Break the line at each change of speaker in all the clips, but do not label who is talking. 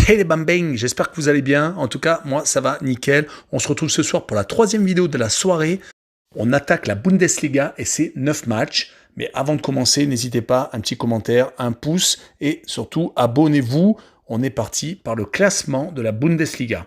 Hey les bambang, j'espère que vous allez bien. En tout cas, moi ça va nickel. On se retrouve ce soir pour la troisième vidéo de la soirée. On attaque la Bundesliga et c'est 9 matchs. Mais avant de commencer, n'hésitez pas, un petit commentaire, un pouce et surtout abonnez-vous. On est parti par le classement de la Bundesliga.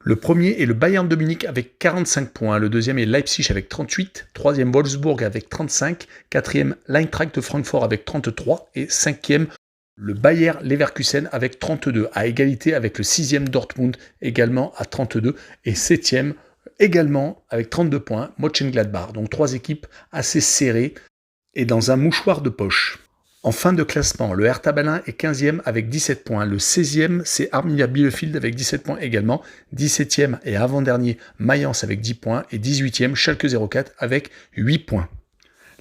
Le premier est le Bayern de Munich avec 45 points. Le deuxième est Leipzig avec 38. Troisième, Wolfsburg avec 35. Quatrième, l'Eintracht de Francfort avec 33. Et cinquième, le Bayer Leverkusen avec 32, à égalité avec le 6e Dortmund également à 32 et 7e également avec 32 points, Mönchengladbach. Donc trois équipes assez serrées et dans un mouchoir de poche. En fin de classement, le Hertha Berlin est 15e avec 17 points. Le 16e, c'est Arminia Bielefeld avec 17 points également. 17e et avant-dernier, Mayence avec 10 points. Et 18e, Schalke 04 avec 8 points.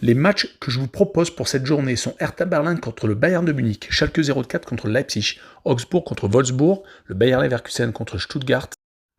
Les matchs que je vous propose pour cette journée sont Hertha Berlin contre le Bayern de Munich, Schalke 04 contre Leipzig, Augsbourg contre Wolfsburg, le Bayer Leverkusen contre Stuttgart,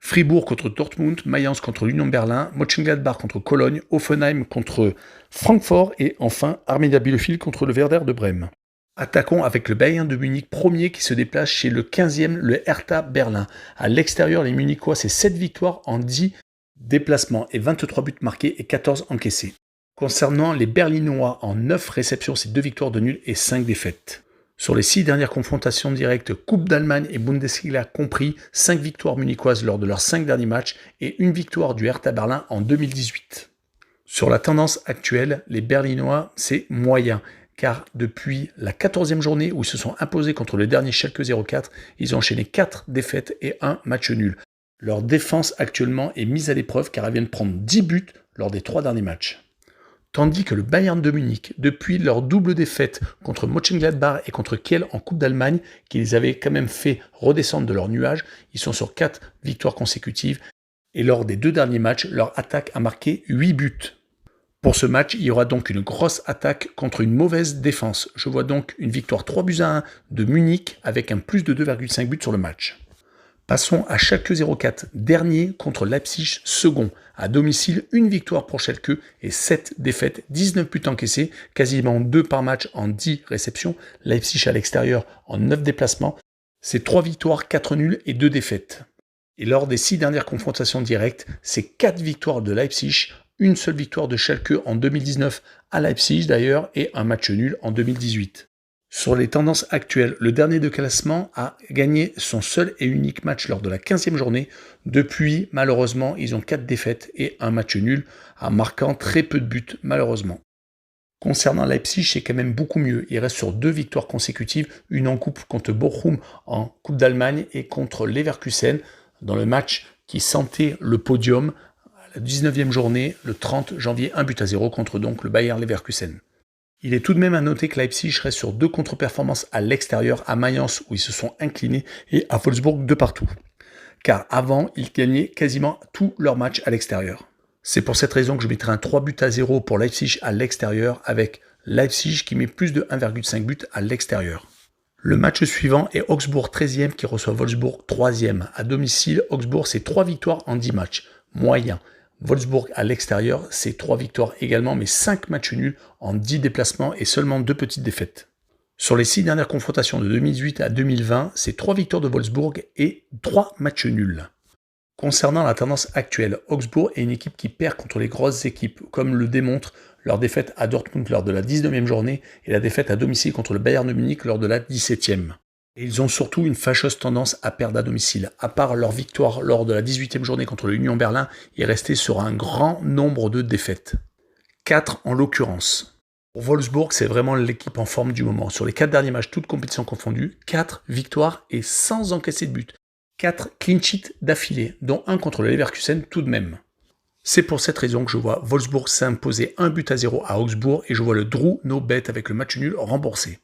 Fribourg contre Dortmund, Mayence contre l'Union Berlin, Mönchengladbach contre Cologne, Hoffenheim contre Francfort et enfin Arminia Bielefeld contre le Werder de Brême. Attaquons avec le Bayern de Munich premier qui se déplace chez le 15e, le Hertha Berlin. À l'extérieur, les Munichois, c'est 7 victoires en 10 déplacements et 23 buts marqués et 14 encaissés. Concernant les Berlinois, en 9 réceptions, c'est 2 victoires de nul et 5 défaites. Sur les 6 dernières confrontations directes, Coupe d'Allemagne et Bundesliga compris, 5 victoires munichoises lors de leurs 5 derniers matchs et une victoire du Hertha Berlin en 2018. Sur la tendance actuelle, les Berlinois, c'est moyen, car depuis la 14e journée où ils se sont imposés contre le dernier Schalke 04, ils ont enchaîné 4 défaites et 1 match nul. Leur défense actuellement est mise à l'épreuve car elle vient de prendre 10 buts lors des 3 derniers matchs. Tandis que le Bayern de Munich, depuis leur double défaite contre Mönchengladbach et contre Kiel en Coupe d'Allemagne, qui les avait quand même fait redescendre de leur nuage, ils sont sur 4 victoires consécutives et lors des 2 derniers matchs, leur attaque a marqué 8 buts. Pour ce match, il y aura donc une grosse attaque contre une mauvaise défense. Je vois donc une victoire 3-1 de Munich avec un plus de 2,5 buts sur le match. Passons à Schalke 04, dernier contre Leipzig, second. À domicile, une victoire pour Schalke et 7 défaites, 19 buts encaissés, quasiment 2 par match en 10 réceptions. Leipzig à l'extérieur en 9 déplacements. C'est 3 victoires, 4 nuls et 2 défaites. Et lors des 6 dernières confrontations directes, c'est 4 victoires de Leipzig, une seule victoire de Schalke en 2019 à Leipzig d'ailleurs et un match nul en 2018. Sur les tendances actuelles, le dernier de classement a gagné son seul et unique match lors de la 15e journée. Depuis, malheureusement, ils ont 4 défaites et un match nul, en marquant très peu de buts, malheureusement. Concernant Leipzig, c'est quand même beaucoup mieux. Il reste sur 2 victoires consécutives, une en coupe contre Bochum en Coupe d'Allemagne et contre Leverkusen dans le match qui sentait le podium à la 19e journée, le 30 janvier, 1-0 contre donc le Bayer Leverkusen. Il est tout de même à noter que Leipzig reste sur 2 contre-performances à l'extérieur, à Mayence où ils se sont inclinés et à Wolfsburg de partout. Car avant, ils gagnaient quasiment tous leurs matchs à l'extérieur. C'est pour cette raison que je mettrai un 3-0 pour Leipzig à l'extérieur avec Leipzig qui met plus de 1,5 buts à l'extérieur. Le match suivant est Augsbourg 13e qui reçoit Wolfsburg 3e. À domicile, Augsbourg c'est 3 victoires en 10 matchs, moyen. Wolfsburg à l'extérieur, c'est 3 victoires également, mais 5 matchs nuls en 10 déplacements et seulement 2 petites défaites. Sur les 6 dernières confrontations de 2018 à 2020, c'est 3 victoires de Wolfsburg et 3 matchs nuls. Concernant la tendance actuelle, Augsbourg est une équipe qui perd contre les grosses équipes, comme le démontre leur défaite à Dortmund lors de la 19e journée et la défaite à domicile contre le Bayern de Munich lors de la 17e. Et ils ont surtout une fâcheuse tendance à perdre à domicile. À part leur victoire lors de la 18e journée contre l'Union Berlin, ils restaient sur un grand nombre de défaites. 4 en l'occurrence. Pour Wolfsburg, c'est vraiment l'équipe en forme du moment. Sur les 4 derniers matchs, toutes compétitions confondues, 4 victoires et sans encaisser de but. 4 clean sheets d'affilée, dont un contre le Leverkusen tout de même. C'est pour cette raison que je vois Wolfsburg s'imposer 1-0 à Augsbourg et je vois le Drew no bet avec le match nul remboursé.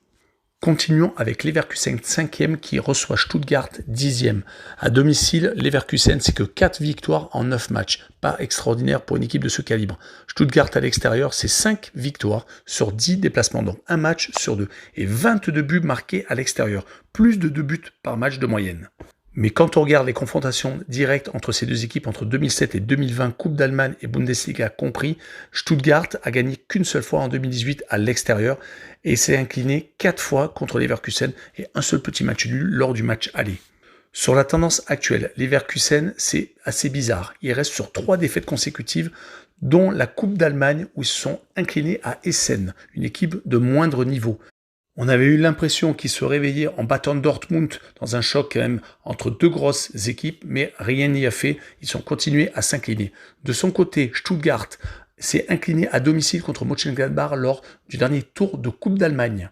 Continuons avec Leverkusen 5e qui reçoit Stuttgart 10e. À domicile, Leverkusen c'est que 4 victoires en 9 matchs. Pas extraordinaire pour une équipe de ce calibre. Stuttgart à l'extérieur, c'est 5 victoires sur 10 déplacements, donc un match sur 2. Et 22 buts marqués à l'extérieur. Plus de 2 buts par match de moyenne. Mais quand on regarde les confrontations directes entre ces deux équipes entre 2007 et 2020, Coupe d'Allemagne et Bundesliga compris, Stuttgart a gagné qu'une seule fois en 2018 à l'extérieur et s'est incliné 4 fois contre Leverkusen et un seul petit match nul lors du match aller. Sur la tendance actuelle, Leverkusen, c'est assez bizarre. Ils restent sur 3 défaites consécutives, dont la Coupe d'Allemagne où ils se sont inclinés à Essen, une équipe de moindre niveau. On avait eu l'impression qu'ils se réveillaient en battant Dortmund dans un choc quand même entre 2 grosses équipes, mais rien n'y a fait. Ils ont continué à s'incliner. De son côté, Stuttgart s'est incliné à domicile contre Mönchengladbach lors du dernier tour de Coupe d'Allemagne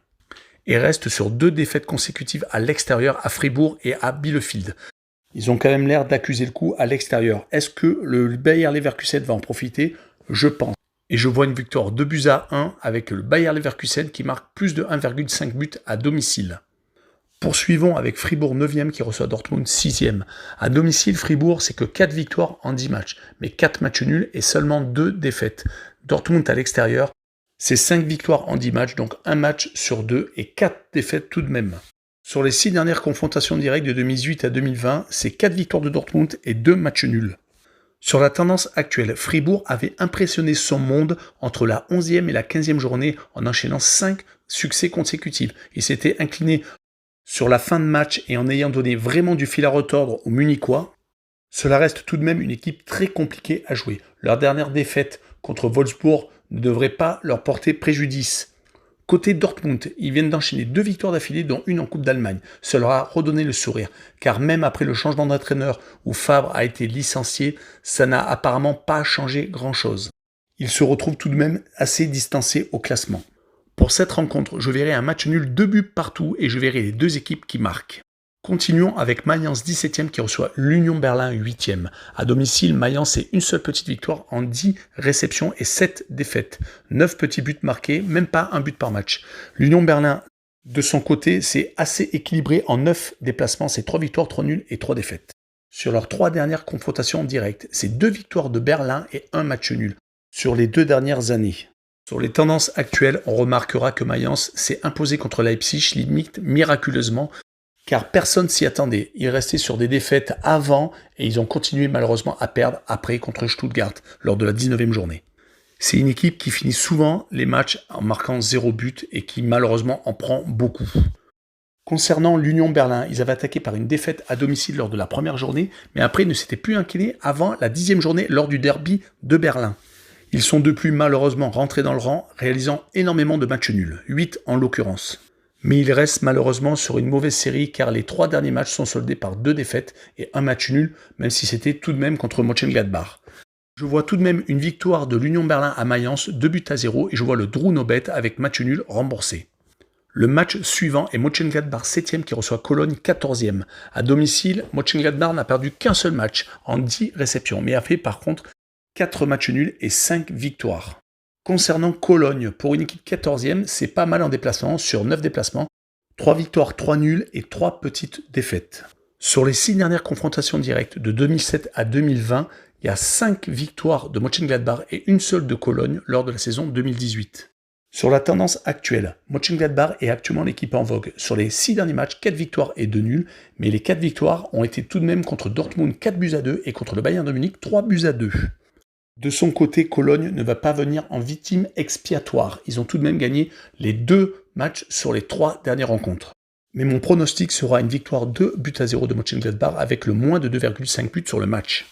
et reste sur 2 défaites consécutives à l'extérieur, à Fribourg et à Bielefeld. Ils ont quand même l'air d'accuser le coup à l'extérieur. Est-ce que le Bayer Leverkusen va en profiter? Je pense. Et je vois une victoire 2-1 avec le Bayer Leverkusen qui marque plus de 1,5 buts à domicile. Poursuivons avec Fribourg 9e qui reçoit Dortmund 6e. À domicile, Fribourg, c'est que 4 victoires en 10 matchs, mais 4 matchs nuls et seulement 2 défaites. Dortmund à l'extérieur, c'est 5 victoires en 10 matchs, donc 1 match sur 2 et 4 défaites tout de même. Sur les 6 dernières confrontations directes de 2018 à 2020, c'est 4 victoires de Dortmund et 2 matchs nuls. Sur la tendance actuelle, Fribourg avait impressionné son monde entre la 11e et la 15e journée en enchaînant 5 succès consécutifs. Il s'était incliné sur la fin de match et en ayant donné vraiment du fil à retordre aux Munichois. Cela reste tout de même une équipe très compliquée à jouer. Leur dernière défaite contre Wolfsburg ne devrait pas leur porter préjudice. Côté Dortmund, ils viennent d'enchaîner 2 victoires d'affilée, dont une en Coupe d'Allemagne. Ça leur a redonné le sourire, car même après le changement d'entraîneur où Favre a été licencié, ça n'a apparemment pas changé grand-chose. Ils se retrouvent tout de même assez distancés au classement. Pour cette rencontre, je verrai un match nul 2 buts partout et je verrai les 2 équipes qui marquent. Continuons avec Mayence 17e qui reçoit l'Union Berlin 8e. À domicile, Mayence c'est une seule petite victoire en 10 réceptions et 7 défaites. 9 petits buts marqués, même pas un but par match. L'Union Berlin, de son côté, c'est assez équilibré en 9 déplacements, c'est 3 victoires, 3 nuls et 3 défaites. Sur leurs 3 dernières confrontations directes, c'est 2 victoires de Berlin et 1 match nul sur les 2 dernières années. Sur les tendances actuelles, on remarquera que Mayence s'est imposé contre Leipzig limite miraculeusement, car personne s'y attendait. Ils restaient sur des défaites avant et ils ont continué malheureusement à perdre après contre Stuttgart lors de la 19e journée. C'est une équipe qui finit souvent les matchs en marquant 0 but et qui malheureusement en prend beaucoup. Concernant l'Union Berlin, ils avaient attaqué par une défaite à domicile lors de la première journée, mais après ils ne s'étaient plus inclinés avant la 10e journée lors du derby de Berlin. Ils sont depuis malheureusement rentrés dans le rang, réalisant énormément de matchs nuls, 8 en l'occurrence. Mais ils restent malheureusement sur une mauvaise série car les 3 derniers matchs sont soldés par 2 défaites et 1 match nul, même si c'était tout de même contre Mönchengladbach. Je vois tout de même une victoire de l'Union Berlin à Mayence, 2-0, et je vois le Drew Nobet avec match nul remboursé. Le match suivant est Mönchengladbach 7e qui reçoit Cologne 14e. À domicile, Mönchengladbach n'a perdu qu'un seul match en 10 réceptions, mais a fait par contre 4 matchs nuls et 5 victoires. Concernant Cologne, pour une équipe 14e, c'est pas mal en déplacement, sur 9 déplacements, 3 victoires, 3 nuls et 3 petites défaites. Sur les 6 dernières confrontations directes de 2007 à 2020, il y a 5 victoires de Mönchengladbach et une seule de Cologne lors de la saison 2018. Sur la tendance actuelle, Mönchengladbach est actuellement l'équipe en vogue. Sur les 6 derniers matchs, 4 victoires et 2 nuls, mais les 4 victoires ont été tout de même contre Dortmund 4-2 et contre le Bayern de Munich 3-2. De son côté, Cologne ne va pas venir en victime expiatoire. Ils ont tout de même gagné les 2 matchs sur les 3 dernières rencontres. Mais mon pronostic sera une victoire 2-0 de Mönchengladbach avec le moins de 2,5 buts sur le match.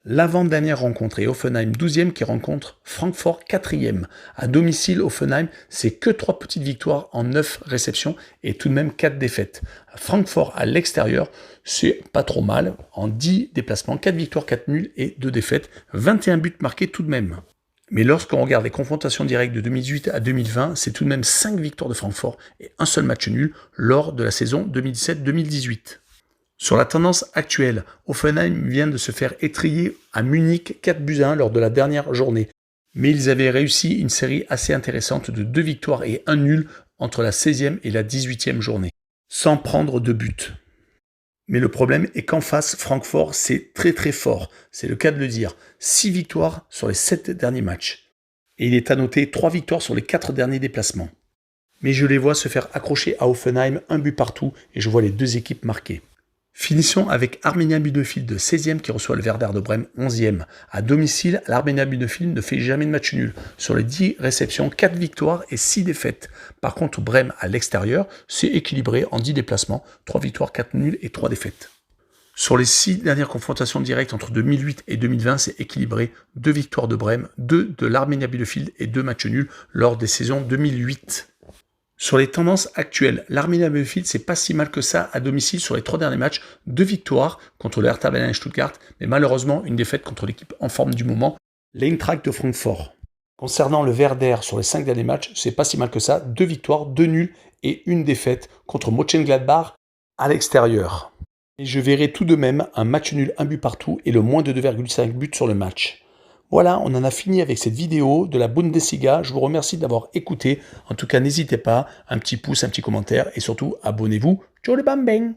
L'avant-dernière rencontre est Hoffenheim 12e qui rencontre Francfort 4e. À domicile, Hoffenheim, c'est que 3 petites victoires en 9 réceptions et tout de même 4 défaites. Francfort à l'extérieur, c'est pas trop mal. En 10 déplacements, 4 victoires, 4 nuls et 2 défaites. 21 buts marqués tout de même. Mais lorsqu'on regarde les confrontations directes de 2018 à 2020, c'est tout de même 5 victoires de Francfort et un seul match nul lors de la saison 2017-2018. Sur la tendance actuelle, Hoffenheim vient de se faire étriller à Munich 4-1 lors de la dernière journée. Mais ils avaient réussi une série assez intéressante de 2 victoires et 1 nul entre la 16e et la 18e journée, sans prendre de but. Mais le problème est qu'en face, Francfort, c'est très fort, c'est le cas de le dire. 6 victoires sur les 7 derniers matchs. Et il est à noter 3 victoires sur les 4 derniers déplacements. Mais je les vois se faire accrocher à Hoffenheim, 1 but partout, et je vois les 2 équipes marquées. Finissons avec Arminia Bielefeld 16e qui reçoit le Werder de Brême 11e. À domicile, l'Arminia Bielefeld ne fait jamais de match nul. Sur les 10 réceptions, 4 victoires et 6 défaites. Par contre, Brême à l'extérieur, c'est équilibré en 10 déplacements, 3 victoires, 4 nuls et 3 défaites. Sur les 6 dernières confrontations directes entre 2008 et 2020, c'est équilibré. 2 victoires de Brême, 2 de l'Arminia Bielefeld et 2 matchs nuls lors des saisons 2008. Sur les tendances actuelles, l'Arminia Bielefeld, c'est pas si mal que ça à domicile sur les 3 derniers matchs. 2 victoires contre le Hertha Berlin et Stuttgart, mais malheureusement une défaite contre l'équipe en forme du moment, l'Eintracht de Francfort. Concernant le Werder sur les 5 derniers matchs, c'est pas si mal que ça. 2 victoires, 2 nuls et une défaite contre Mönchengladbach à l'extérieur. Et je verrai tout de même un match nul, un but partout et le moins de 2,5 buts sur le match. Voilà, on en a fini avec cette vidéo de la Bundesliga. Je vous remercie d'avoir écouté. En tout cas, n'hésitez pas, un petit pouce, un petit commentaire et surtout, abonnez-vous. Ciao les bambins!